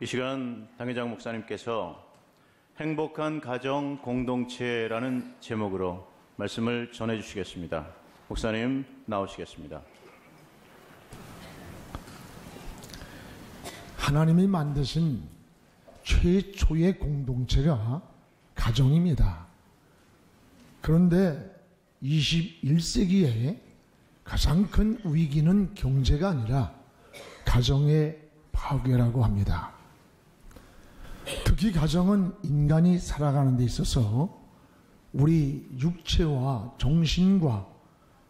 이 시간 당회장 목사님께서 행복한 가정 공동체라는 제목으로 말씀을 전해주시겠습니다. 목사님 나오시겠습니다. 하나님이 만드신 최초의 공동체가 가정입니다. 그런데 21세기에 가장 큰 위기는 경제가 아니라 가정의 파괴라고 합니다. 특히 가정은 인간이 살아가는 데 있어서 우리 육체와 정신과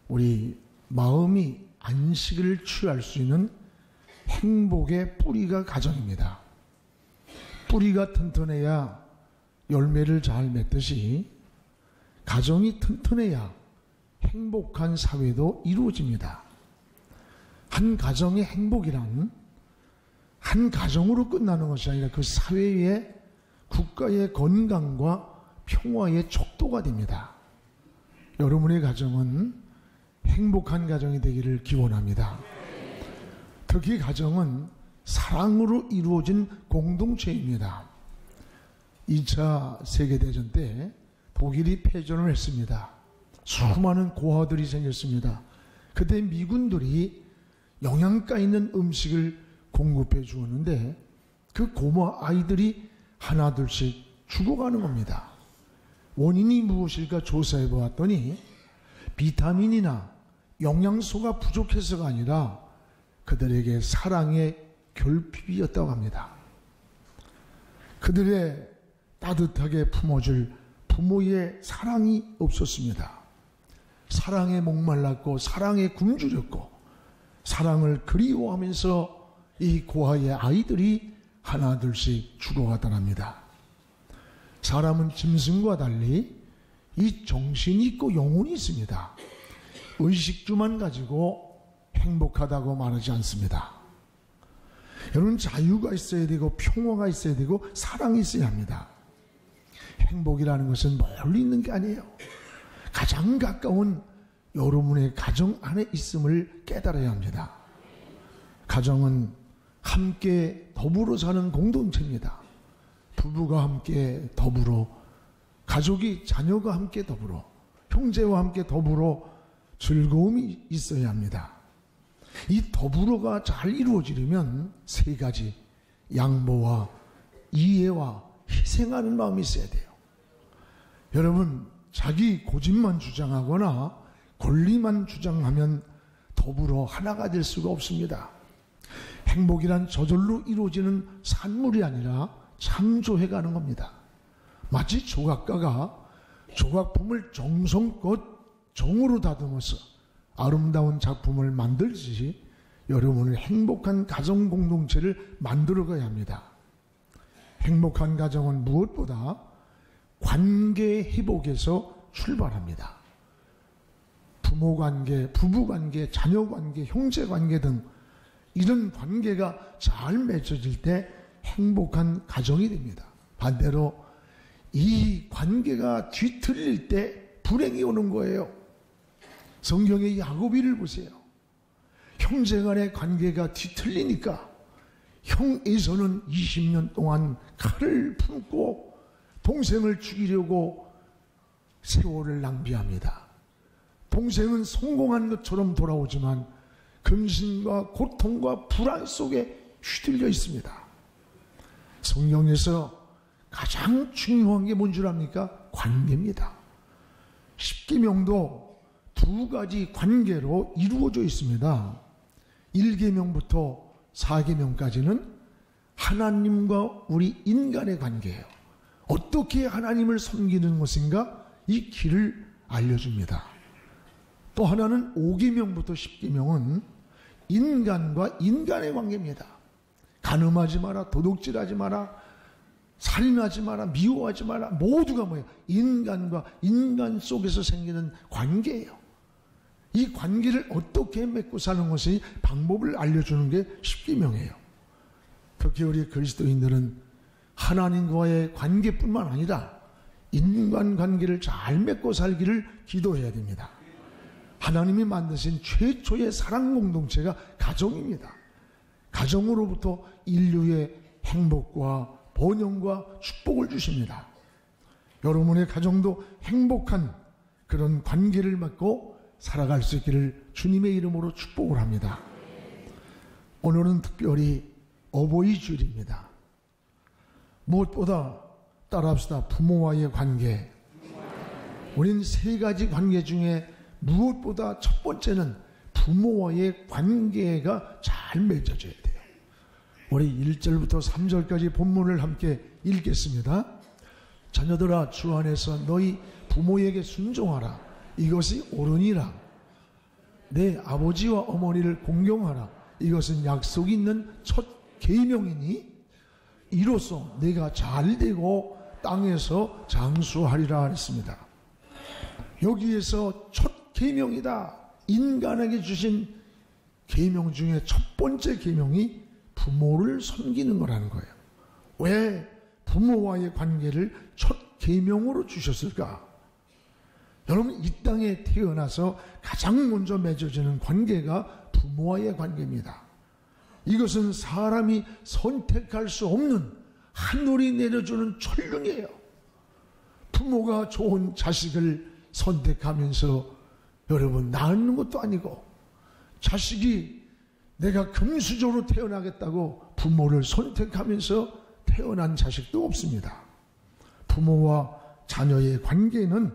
우리 마음이 안식을 취할 수 있는 행복의 뿌리가 가정입니다. 뿌리가 튼튼해야 열매를 잘 맺듯이 가정이 튼튼해야 행복한 사회도 이루어집니다. 한 가정의 행복이란 한 가정으로 끝나는 것이 아니라 그 사회의 국가의 건강과 평화의 척도가 됩니다. 여러분의 가정은 행복한 가정이 되기를 기원합니다. 특히 가정은 사랑으로 이루어진 공동체입니다. 2차 세계대전 때 독일이 패전을 했습니다. 수많은 고아들이 생겼습니다. 그때 미군들이 영양가 있는 음식을 공급해 주었는데 그 고마 아이들이 하나둘씩 죽어가는 겁니다. 원인이 무엇일까 조사해 보았더니 비타민이나 영양소가 부족해서가 아니라 그들에게 사랑의 결핍이었다고 합니다. 그들의 따뜻하게 품어줄 부모의 사랑이 없었습니다. 사랑에 목말랐고 사랑에 굶주렸고 사랑을 그리워하면서 이 고아의 아이들이 하나둘씩 죽어가더랍니다. 사람은 짐승과 달리 이 정신이 있고 영혼이 있습니다. 의식주만 가지고 행복하다고 말하지 않습니다. 여러분, 자유가 있어야 되고 평화가 있어야 되고 사랑이 있어야 합니다. 행복이라는 것은 멀리 있는 게 아니에요. 가장 가까운 여러분의 가정 안에 있음을 깨달아야 합니다. 가정은 함께 더불어 사는 공동체입니다. 부부가 함께 더불어, 가족이, 자녀가 함께 더불어, 형제와 함께 더불어 즐거움이 있어야 합니다. 이 더불어가 잘 이루어지려면 세 가지: 양보와 이해와 희생하는 마음이 있어야 돼요. 여러분, 자기 고집만 주장하거나 권리만 주장하면 더불어 하나가 될 수가 없습니다. 행복이란 저절로 이루어지는 산물이 아니라 창조해가는 겁니다. 마치 조각가가 조각품을 정성껏 정으로 다듬어서 아름다운 작품을 만들듯이 여러분을 행복한 가정 공동체를 만들어가야 합니다. 행복한 가정은 무엇보다 관계 회복에서 출발합니다. 부모 관계, 부부 관계, 자녀 관계, 형제 관계 등 이런 관계가 잘 맺어질 때 행복한 가정이 됩니다. 반대로 이 관계가 뒤틀릴 때 불행이 오는 거예요. 성경의 야고비를 보세요. 형제 간의 관계가 뒤틀리니까 형 에서는 20년 동안 칼을 품고 동생을 죽이려고 세월을 낭비합니다. 동생은 성공한 것처럼 돌아오지만 근심과 고통과 불안 속에 휘둘려 있습니다. 성경에서 가장 중요한 게 뭔 줄 압니까? 관계입니다. 십계명도 두 가지 관계로 이루어져 있습니다. 1계명부터 4계명까지는 하나님과 우리 인간의 관계예요. 어떻게 하나님을 섬기는 것인가? 이 길을 알려줍니다. 또 하나는 5계명부터 10계명은 인간과 인간의 관계입니다. 간음하지 마라, 도둑질하지 마라, 살인하지 마라, 미워하지 마라. 모두가 뭐예요? 인간과 인간 속에서 생기는 관계예요. 이 관계를 어떻게 맺고 사는 것이 방법을 알려주는 게 10계명이에요. 특히 우리 그리스도인들은 하나님과의 관계뿐만 아니라 인간관계를 잘 맺고 살기를 기도해야 됩니다. 하나님이 만드신 최초의 사랑 공동체가 가정입니다. 가정으로부터 인류의 행복과 번영과 축복을 주십니다. 여러분의 가정도 행복한 그런 관계를 맺고 살아갈 수 있기를 주님의 이름으로 축복을 합니다. 오늘은 특별히 어버이 주일입니다. 무엇보다 따라합시다. 부모와의 관계. 우린 세 가지 관계 중에 무엇보다 첫 번째는 부모와의 관계가 잘 맺어져야 돼요. 우리 1절부터 3절까지 본문을 함께 읽겠습니다. 자녀들아, 주 안에서 너희 부모에게 순종하라. 이것이 옳으니라. 내 아버지와 어머니를 공경하라. 이것은 약속 있는 첫 계명이니 이로써 내가 잘되고 땅에서 장수하리라 했습니다. 여기에서 첫 계명이다. 인간에게 주신 계명 중에 첫 번째 계명이 부모를 섬기는 거라는 거예요. 왜 부모와의 관계를 첫 계명으로 주셨을까? 여러분, 이 땅에 태어나서 가장 먼저 맺어지는 관계가 부모와의 관계입니다. 이것은 사람이 선택할 수 없는 하늘이 내려주는 천륜이에요. 부모가 좋은 자식을 선택하면서 여러분 낳는 것도 아니고, 자식이 내가 금수저로 태어나겠다고 부모를 선택하면서 태어난 자식도 없습니다. 부모와 자녀의 관계는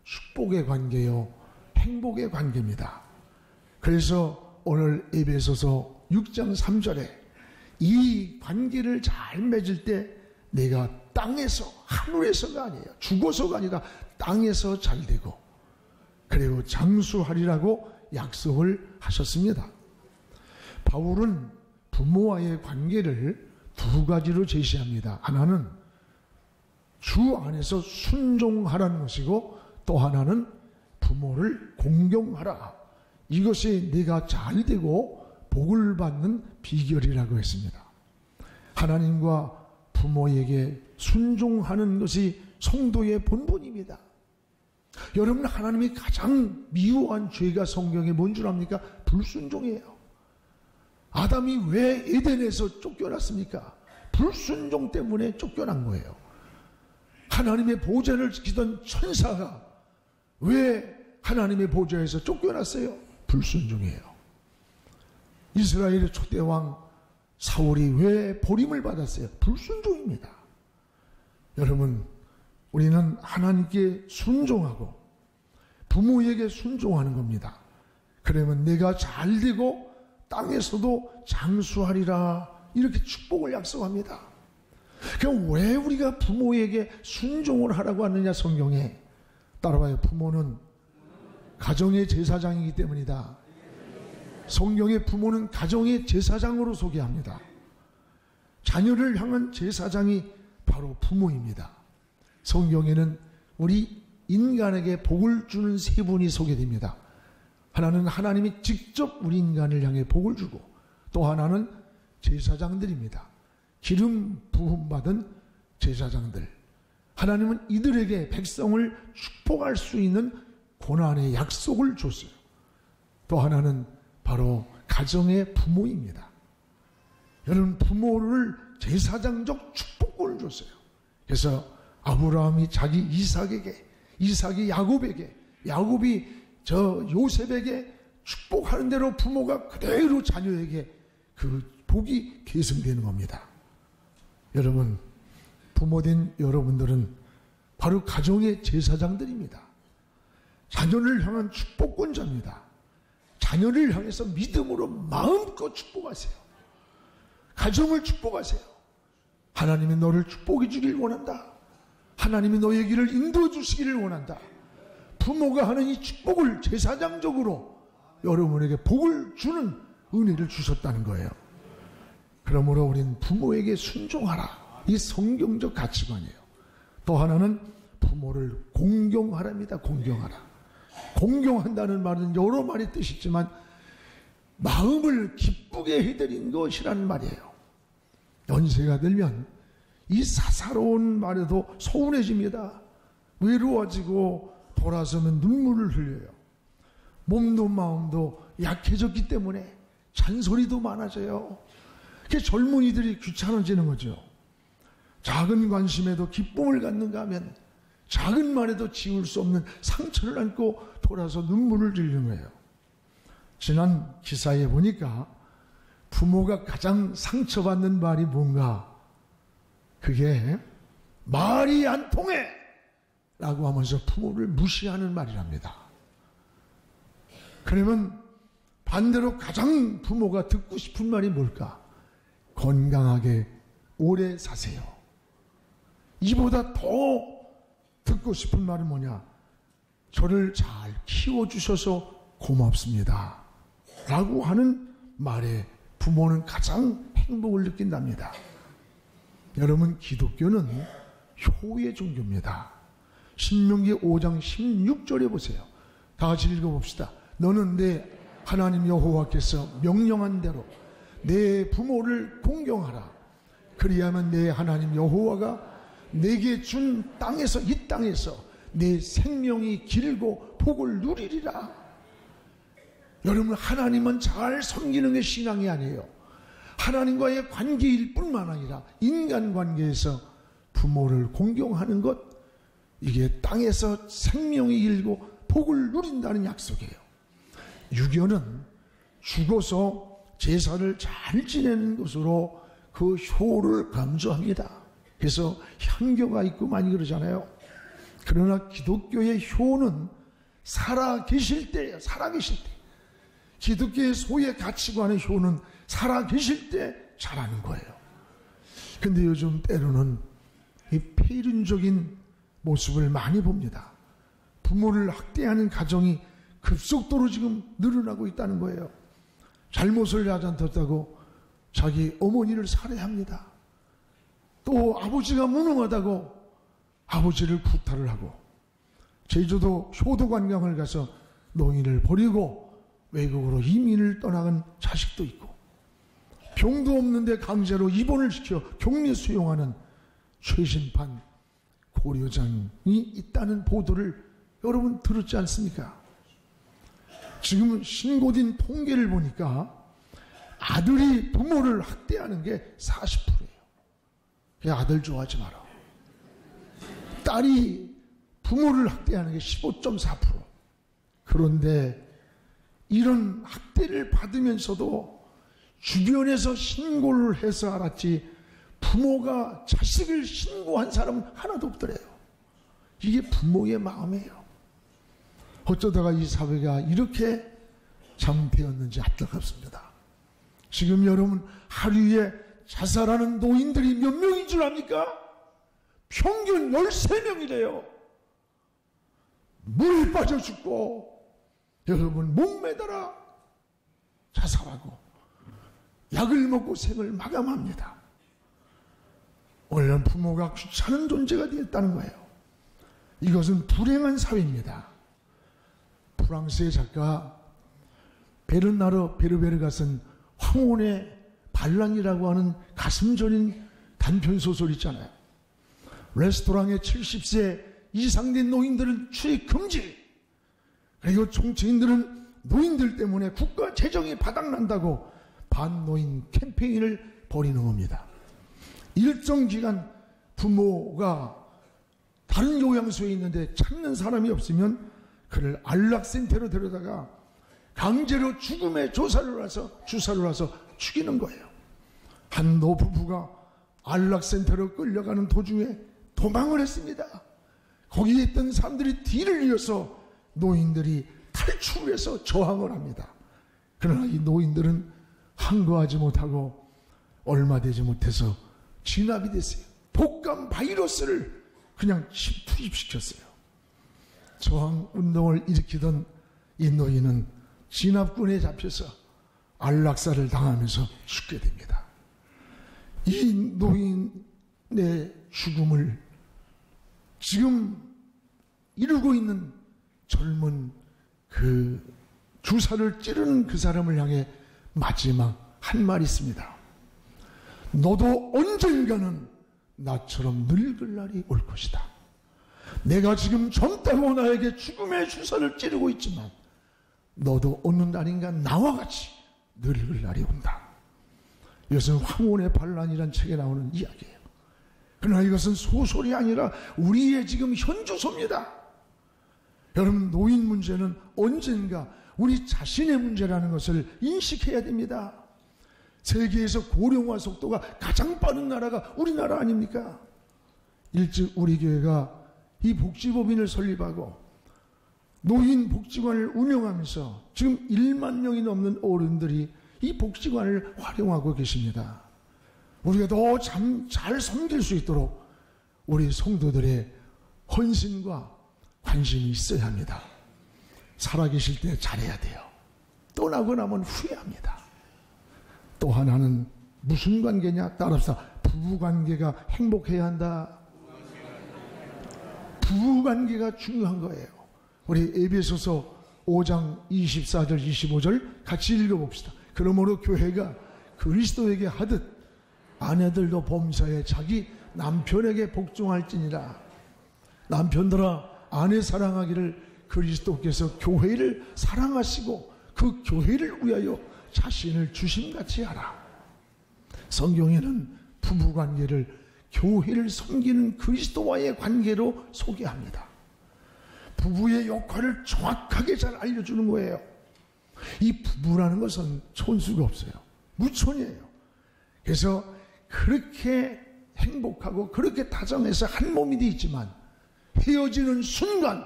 축복의 관계요, 행복의 관계입니다. 그래서 오늘 에베소서 6장 3절에 이 관계를 잘 맺을 때 내가 땅에서, 하늘에서가 아니에요. 죽어서가 아니라 땅에서 잘 되고 그리고 장수하리라고 약속을 하셨습니다. 바울은 부모와의 관계를 두 가지로 제시합니다. 하나는 주 안에서 순종하라는 것이고, 또 하나는 부모를 공경하라. 이것이 내가 잘되고 복을 받는 비결이라고 했습니다. 하나님과 부모에게 순종하는 것이 성도의 본분입니다. 여러분, 하나님이 가장 미워한 죄가 성경에 뭔 줄 압니까? 불순종이에요. 아담이 왜 에덴에서 쫓겨났습니까? 불순종 때문에 쫓겨난 거예요. 하나님의 보좌를 지키던 천사가 왜 하나님의 보좌에서 쫓겨났어요? 불순종이에요. 이스라엘의 초대왕 사울이 왜 버림을 받았어요? 불순종입니다. 여러분, 우리는 하나님께 순종하고 부모에게 순종하는 겁니다. 그러면 내가 잘되고 땅에서도 장수하리라, 이렇게 축복을 약속합니다. 그럼 왜 우리가 부모에게 순종을 하라고 하느냐? 성경에 따라와요. 부모는 가정의 제사장이기 때문이다. 성경의 부모는 가정의 제사장으로 소개합니다. 자녀를 향한 제사장이 바로 부모입니다. 성경에는 우리 인간에게 복을 주는 세 분이 소개됩니다. 하나는 하나님이 직접 우리 인간을 향해 복을 주고, 또 하나는 제사장들입니다. 기름 부음받은 제사장들. 하나님은 이들에게 백성을 축복할 수 있는 고난의 약속을 줬어요. 또 하나는 바로 가정의 부모입니다. 여러분, 부모를 제사장적 축복을 줬어요. 그래서 아브라함이 자기 이삭에게, 이삭이 야곱에게, 야곱이 저 요셉에게 축복하는 대로 부모가 그대로 자녀에게 그 복이 계승되는 겁니다. 여러분, 부모된 여러분들은 바로 가정의 제사장들입니다. 자녀를 향한 축복권자입니다. 자녀를 향해서 믿음으로 마음껏 축복하세요. 가정을 축복하세요. 하나님이 너를 축복해 주길 원한다. 하나님이 너의 길을 인도해 주시기를 원한다. 부모가 하는 이 축복을 제사장적으로 여러분에게 복을 주는 은혜를 주셨다는 거예요. 그러므로 우리는 부모에게 순종하라. 이 성경적 가치관이에요. 또 하나는 부모를 공경하랍니다. 공경하라. 공경한다는 말은 여러 말의 뜻이 있지만 마음을 기쁘게 해드린 것이라는 말이에요. 연세가 들면 이 사사로운 말에도 서운해집니다. 외로워지고 돌아서면 눈물을 흘려요. 몸도 마음도 약해졌기 때문에 잔소리도 많아져요. 그 젊은이들이 귀찮아지는 거죠. 작은 관심에도 기쁨을 갖는가 하면 작은 말에도 지울 수 없는 상처를 안고 돌아서 눈물을 흘리는 거예요. 지난 기사에 보니까 부모가 가장 상처받는 말이 뭔가, 그게 말이 안 통해 라고 하면서 부모를 무시하는 말이랍니다. 그러면 반대로 가장 부모가 듣고 싶은 말이 뭘까? 건강하게 오래 사세요. 이보다 더 듣고 싶은 말은 뭐냐? 저를 잘 키워주셔서 고맙습니다 라고 하는 말에 부모는 가장 행복을 느낀답니다. 여러분, 기독교는 효의 종교입니다. 신명기 5장 16절에 보세요. 다 같이 읽어봅시다. 너는 내 하나님 여호와께서 명령한 대로 내 부모를 공경하라. 그리하면 내 하나님 여호와가 내게 준 땅에서, 이 땅에서 내 생명이 길고 복을 누리리라. 여러분, 하나님은 잘 섬기는 게 신앙이 아니에요. 하나님과의 관계일 뿐만 아니라 인간관계에서 부모를 공경하는 것, 이게 땅에서 생명이 길고 복을 누린다는 약속이에요. 유교는 죽어서 제사를 잘 지내는 것으로 그 효를 강조합니다. 그래서 향교가 있고 많이 그러잖아요. 그러나 기독교의 효는 살아계실 때예요. 살아계실 때. 기독교의 소의 가치관의 효는 살아계실 때 잘하는 거예요. 근데 요즘 때로는 이 폐륜적인 모습을 많이 봅니다. 부모를 학대하는 가정이 급속도로 지금 늘어나고 있다는 거예요. 잘못을 하지 않았다고 자기 어머니를 살해합니다. 또 아버지가 무능하다고 아버지를 구타를 하고, 제주도 효도관광을 가서 노인을 버리고 외국으로 이민을 떠나간 자식도 있고, 병도 없는데 강제로 입원을 시켜 격리 수용하는 최신판 고려장이 있다는 보도를 여러분 들었지 않습니까? 지금 신고된 통계를 보니까 아들이 부모를 학대하는 게 40%예요. 아들 좋아하지 마라. 딸이 부모를 학대하는 게 15.4%. 그런데 이런 학대를 받으면서도 주변에서 신고를 해서 알았지, 부모가 자식을 신고한 사람은 하나도 없더래요. 이게 부모의 마음이에요. 어쩌다가 이 사회가 이렇게 잘못되었는지 안타깝습니다. 지금 여러분, 하루에 자살하는 노인들이 몇 명인 줄 압니까? 평균 13명이래요. 물에 빠져 죽고, 여러분, 목매달아 자살하고 약을 먹고 생을 마감합니다. 오늘은 부모가 귀찮은 존재가 되었다는 거예요. 이것은 불행한 사회입니다. 프랑스의 작가 베르나르 베르베르가 쓴 황혼의 반란이라고 하는 가슴 저린 단편소설 있잖아요. 레스토랑에 70세 이상 된 노인들은 출입 금지, 그리고 정치인들은 노인들 때문에 국가 재정이 바닥난다고 반노인 캠페인을 벌이는 겁니다. 일정 기간 부모가 다른 요양소에 있는데 찾는 사람이 없으면 그를 안락센터로 데려다가 강제로 죽음의 주사를 놔서 죽이는 거예요. 한 노부부가 안락센터로 끌려가는 도중에 도망을 했습니다. 거기에 있던 사람들이 뒤를 이어서 노인들이 탈출해서 저항을 합니다. 그러나 이 노인들은 항거하지 못하고 얼마 되지 못해서 진압이 됐어요. 독감 바이러스를 그냥 투입시켰어요. 저항 운동을 일으키던 이 노인은 진압군에 잡혀서 안락사를 당하면서 죽게 됩니다. 이 노인의 죽음을 지금 이루고 있는 젊은 그 주사를 찌르는 그 사람을 향해 마지막 한 말이 있습니다. 너도 언젠가는 나처럼 늙을 날이 올 것이다. 내가 지금 젊다고 나에게 죽음의 주사를 찌르고 있지만 너도 어느 날인가 나와 같이 늙을 날이 온다. 이것은 황혼의 반란이라는 책에 나오는 이야기예요. 그러나 이것은 소설이 아니라 우리의 지금 현주소입니다. 여러분, 노인 문제는 언젠가 우리 자신의 문제라는 것을 인식해야 됩니다. 세계에서 고령화 속도가 가장 빠른 나라가 우리나라 아닙니까? 일찍 우리 교회가 이 복지법인을 설립하고 노인 복지관을 운영하면서 지금 1만 명이 넘는 어른들이 이 복지관을 활용하고 계십니다. 우리가 더 잘 섬길 수 있도록 우리 성도들의 헌신과 관심이 있어야 합니다. 살아계실 때 잘해야 돼요. 떠나고 나면 후회합니다. 또 하나는 무슨 관계냐? 따라서 부부관계가 행복해야 한다. 부부관계가 중요한 거예요. 우리 에베소서 5장 24절 25절 같이 읽어봅시다. 그러므로 교회가 그리스도에게 하듯 아내들도 범사에 자기 남편에게 복종할지니라. 남편들아, 아내 사랑하기를 그리스도께서 교회를 사랑하시고 그 교회를 위하여 자신을 주심같이 하라. 성경에는 부부관계를 교회를 섬기는 그리스도와의 관계로 소개합니다. 부부의 역할을 정확하게 잘 알려주는 거예요. 이 부부라는 것은 촌수가 없어요. 무촌이에요. 그래서 그렇게 행복하고 그렇게 다정해서 한 몸이 돼 있지만 헤어지는 순간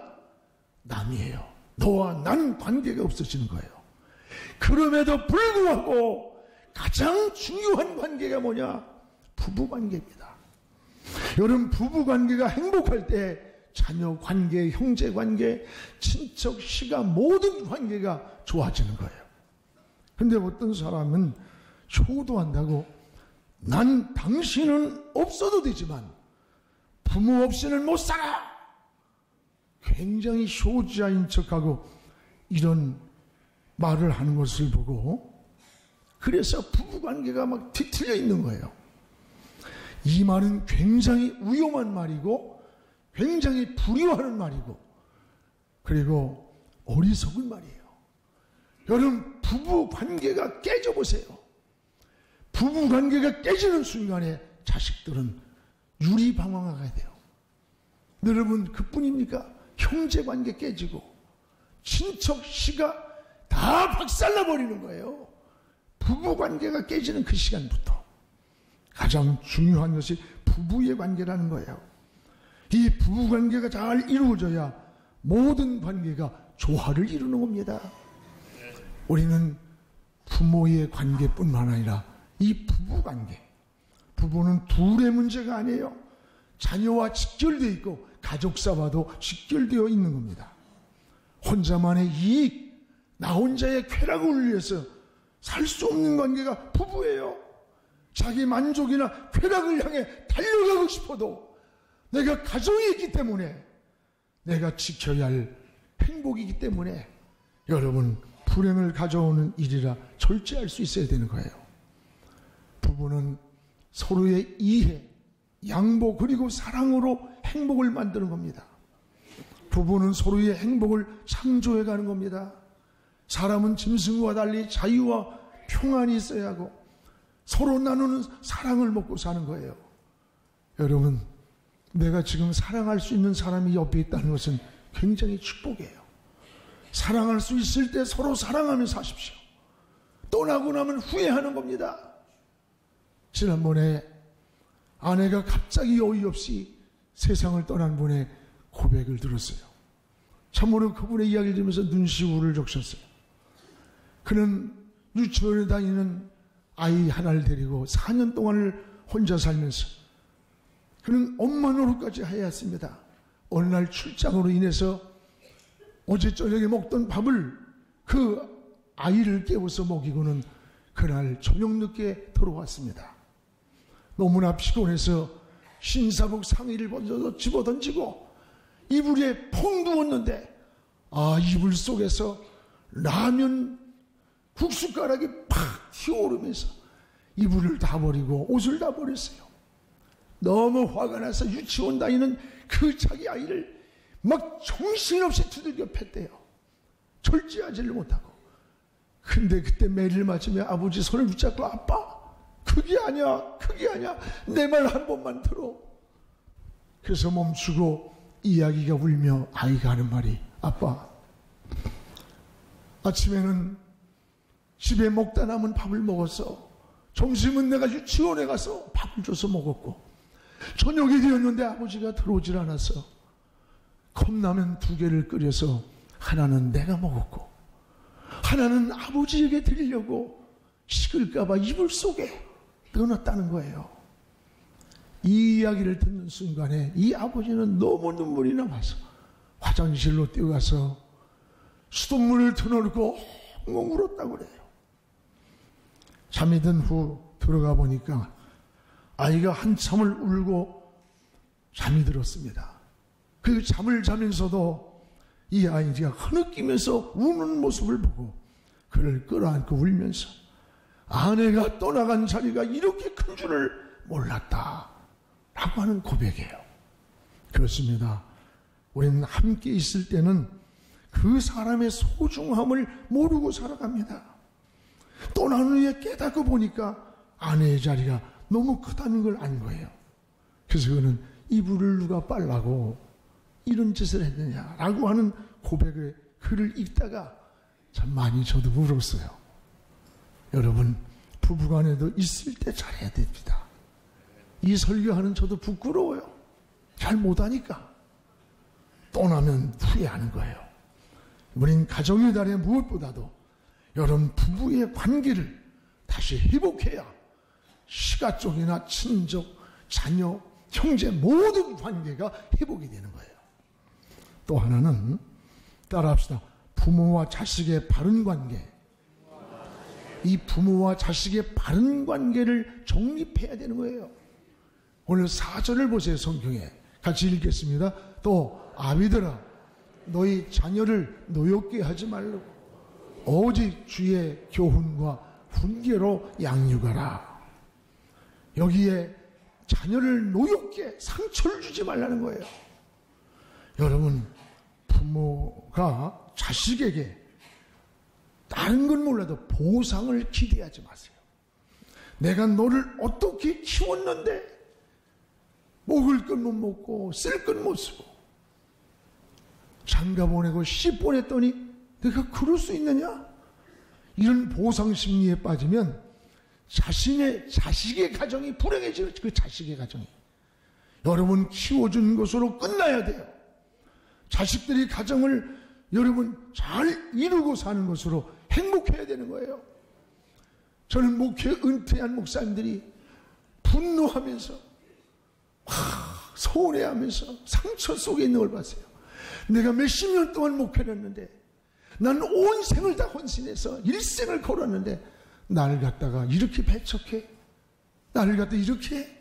남이에요. 너와 난 관계가 없어지는 거예요. 그럼에도 불구하고 가장 중요한 관계가 뭐냐? 부부관계입니다. 여러분, 부부관계가 행복할 때 자녀 관계, 형제 관계, 친척, 시가 모든 관계가 좋아지는 거예요. 근데 어떤 사람은 효도한다고 난 당신은 없어도 되지만 부모 없이는 못 살아. 굉장히 효자인 척하고 이런 말을 하는 것을 보고 그래서 부부관계가 막 뒤틀려 있는 거예요. 이 말은 굉장히 위험한 말이고 굉장히 불효하는 말이고 그리고 어리석은 말이에요. 여러분, 부부관계가 깨져보세요. 부부관계가 깨지는 순간에 자식들은 유리방황하게 돼요. 여러분, 그뿐입니까? 형제관계 깨지고 친척, 시가 다 박살나버리는 거예요. 부부관계가 깨지는 그 시간부터 가장 중요한 것이 부부의 관계라는 거예요. 이 부부관계가 잘 이루어져야 모든 관계가 조화를 이루는 겁니다. 우리는 부모의 관계뿐만 아니라 이 부부관계, 부부는 둘의 문제가 아니에요. 자녀와 직결되어 있고 가족사와도 직결되어 있는 겁니다. 혼자만의 이익, 나 혼자의 쾌락을 위해서 살 수 없는 관계가 부부예요. 자기 만족이나 쾌락을 향해 달려가고 싶어도 내가 가정이 있기 때문에 내가 지켜야 할 행복이기 때문에 여러분, 불행을 가져오는 일이라 절제할 수 있어야 되는 거예요. 부부는 서로의 이해, 양보 그리고 사랑으로 행복을 만드는 겁니다. 부부는 서로의 행복을 창조해가는 겁니다. 사람은 짐승과 달리 자유와 평안이 있어야 하고 서로 나누는 사랑을 먹고 사는 거예요. 여러분, 내가 지금 사랑할 수 있는 사람이 옆에 있다는 것은 굉장히 축복이에요. 사랑할 수 있을 때 서로 사랑하며 사십시오. 떠나고 나면 후회하는 겁니다. 지난번에 아내가 갑자기 어이없이 세상을 떠난 분의 고백을 들었어요. 참으로 그분의 이야기를 들으면서 눈시울을 적셨어요. 그는 유치원에 다니는 아이 하나를 데리고 4년 동안을 혼자 살면서 그는 엄마 노릇까지 해야 했습니다. 어느 날 출장으로 인해서 어제 저녁에 먹던 밥을 그 아이를 깨워서 먹이고는 그날 저녁 늦게 돌아왔습니다. 너무나 피곤해서 신사복 상의를 먼저 집어던지고 이불 위에 펑 누웠는데 이불 속에서 라면 국숫가락이 팍 튀어오르면서 이불을 다 버리고 옷을 다 버렸어요. 너무 화가 나서 유치원 다니는 그 자기 아이를 막 정신없이 두들겨 팼대요. 절제하지를 못하고. 근데 그때 매를 맞으며 아버지 손을 붙잡고 아빠, 그 그게 아니야, 그게 아니야. 내 말 한 번만 들어. 그래서 멈추고 이야기가 울며 아이가 하는 말이, 아빠, 아침에는 집에 먹다 남은 밥을 먹었어. 점심은 내가 유치원에 가서 밥을 줘서 먹었고, 저녁이 되었는데 아버지가 들어오질 않았어. 컵라면 2개를 끓여서 하나는 내가 먹었고 하나는 아버지에게 드리려고 식을까봐 이불 속에 넣어놨다는 거예요. 이 이야기를 듣는 순간에 이 아버지는 너무 눈물이 나와서 화장실로 뛰어가서 수돗물을 틀어놓고 엉엉 울었다고 그래요. 잠이 든 후 들어가 보니까 아이가 한참을 울고 잠이 들었습니다. 그 잠을 자면서도 이 아이가 흐느끼면서 우는 모습을 보고 그를 끌어안고 울면서 아내가 떠나간 자리가 이렇게 큰 줄을 몰랐다 라고 하는 고백이에요. 그렇습니다. 우리는 함께 있을 때는 그 사람의 소중함을 모르고 살아갑니다. 떠난 후에 깨닫고 보니까 아내의 자리가 너무 크다는 걸 안 거예요. 그래서 그는 이불을 누가 빨라고 이런 짓을 했느냐라고 하는 고백의 글을 읽다가 참 많이 저도 울었어요. 여러분, 부부간에도 있을 때 잘해야 됩니다. 이 설교하는 저도 부끄러워요. 잘 못하니까. 떠나면 후회하는 거예요. 우린 가정의 달에 무엇보다도 여러분 부부의 관계를 다시 회복해야 시가족이나 친족, 자녀, 형제 모든 관계가 회복이 되는 거예요. 또 하나는 따라합시다. 부모와 자식의 바른 관계. 이 부모와 자식의 바른 관계를 정립해야 되는 거예요. 오늘 4절을 보세요. 성경에 같이 읽겠습니다. 또 아비들아 너희 자녀를 노엽게 하지 말고 오직 주의 교훈과 훈계로 양육하라. 여기에 자녀를 노엽게 상처를 주지 말라는 거예요. 여러분, 부모가 자식에게 다른 건 몰라도 보상을 기대하지 마세요. 내가 너를 어떻게 키웠는데 먹을 건 못 먹고 쓸 건 못 쓰고 장가 보내고 시 보냈더니 내가 그럴 수 있느냐? 이런 보상 심리에 빠지면 자식의 가정이 불행해져요. 그 자식의 가정이. 여러분 키워준 것으로 끝나야 돼요. 자식들이 가정을 여러분 잘 이루고 사는 것으로 행복해야 되는 거예요. 저는 목회 은퇴한 목사님들이 분노하면서 서운해하면서 상처 속에 있는 걸 봤어요. 내가 몇십 년 동안 목회를 했는데 난 온 생을 다 헌신해서 일생을 걸었는데 나를 갖다가 이렇게 배척해? 나를 갖다 이렇게 해?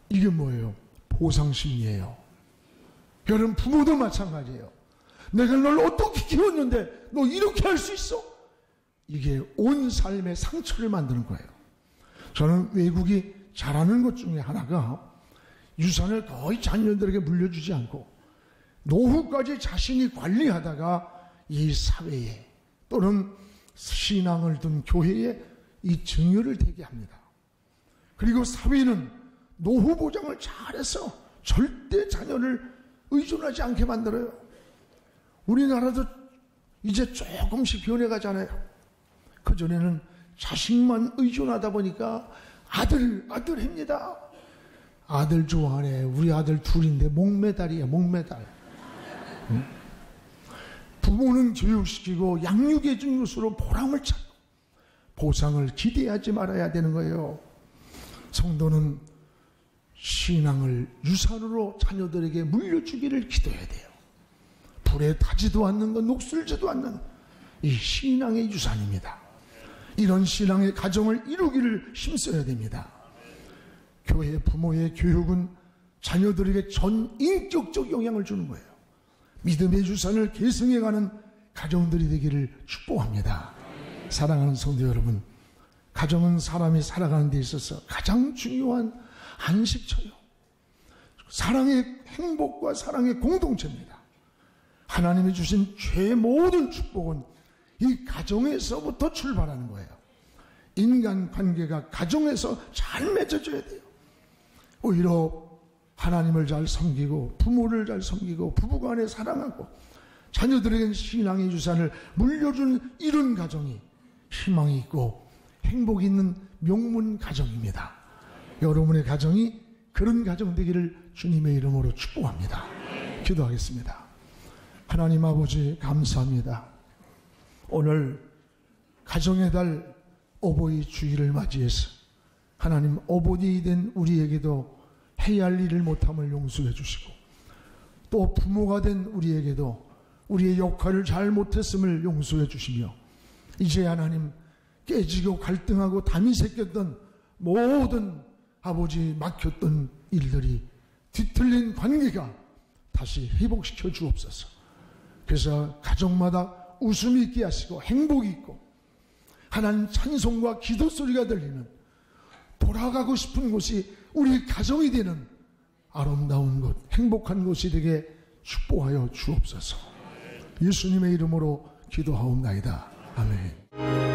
이게 뭐예요? 보상심리예요. 여러분 부모도 마찬가지예요. 내가 널 어떻게 키웠는데 너 이렇게 할 수 있어? 이게 온 삶의 상처를 만드는 거예요. 저는 외국이 잘하는 것 중에 하나가 유산을 거의 자녀들에게 물려주지 않고 노후까지 자신이 관리하다가 이 사회에 또는 신앙을 둔 교회에 이 증여를 되게 합니다. 그리고 사회는 노후 보장을 잘해서 절대 자녀를 의존하지 않게 만들어요. 우리나라도 이제 조금씩 변해가잖아요. 그전에는 자식만 의존하다 보니까 아들입니다. 아들 좋아하네. 우리 아들 둘인데 목매달이야, 목매달. 응? 부모는 교육시키고 양육해 준 것으로 보람을 찾고 보상을 기대하지 말아야 되는 거예요. 성도는 신앙을 유산으로 자녀들에게 물려주기를 기도해야 돼요. 불에 타지도 않는 것, 녹슬지도 않는 이 신앙의 유산입니다. 이런 신앙의 가정을 이루기를 힘써야 됩니다. 교회 부모의 교육은 자녀들에게 전 인격적 영향을 주는 거예요. 믿음의 유산을 계승해가는 가정들이 되기를 축복합니다. 사랑하는 성도 여러분, 가정은 사람이 살아가는 데 있어서 가장 중요한 안식처요. 사랑의 행복과 사랑의 공동체입니다. 하나님이 주신 죄의 모든 축복은 이 가정에서부터 출발하는 거예요. 인간관계가 가정에서 잘 맺어져야 돼요. 오히려 하나님을 잘 섬기고 부모를 잘 섬기고 부부간에 사랑하고 자녀들에게는 신앙의 유산을 물려주는 이런 가정이 희망이 있고 행복이 있는 명문 가정입니다. 여러분의 가정이 그런 가정 되기를 주님의 이름으로 축복합니다. 기도하겠습니다. 하나님 아버지 감사합니다. 오늘 가정의 달 어버이 주일을 맞이해서 하나님 어버이 된 우리에게도 해야 할 일을 못함을 용서해 주시고 또 부모가 된 우리에게도 우리의 역할을 잘 못했음을 용서해 주시며 이제 하나님 깨지고 갈등하고 담이 새겼던 모든 아버지 막혔던 일들이 뒤틀린 관계가 다시 회복시켜 주옵소서. 그래서 가정마다 웃음이 있게 하시고 행복이 있고 하나님 찬송과 기도 소리가 들리는 돌아가고 싶은 곳이 우리 가정이 되는 아름다운 곳, 행복한 곳이 되게 축복하여 주옵소서. 예수님의 이름으로 기도하옵나이다. 아멘.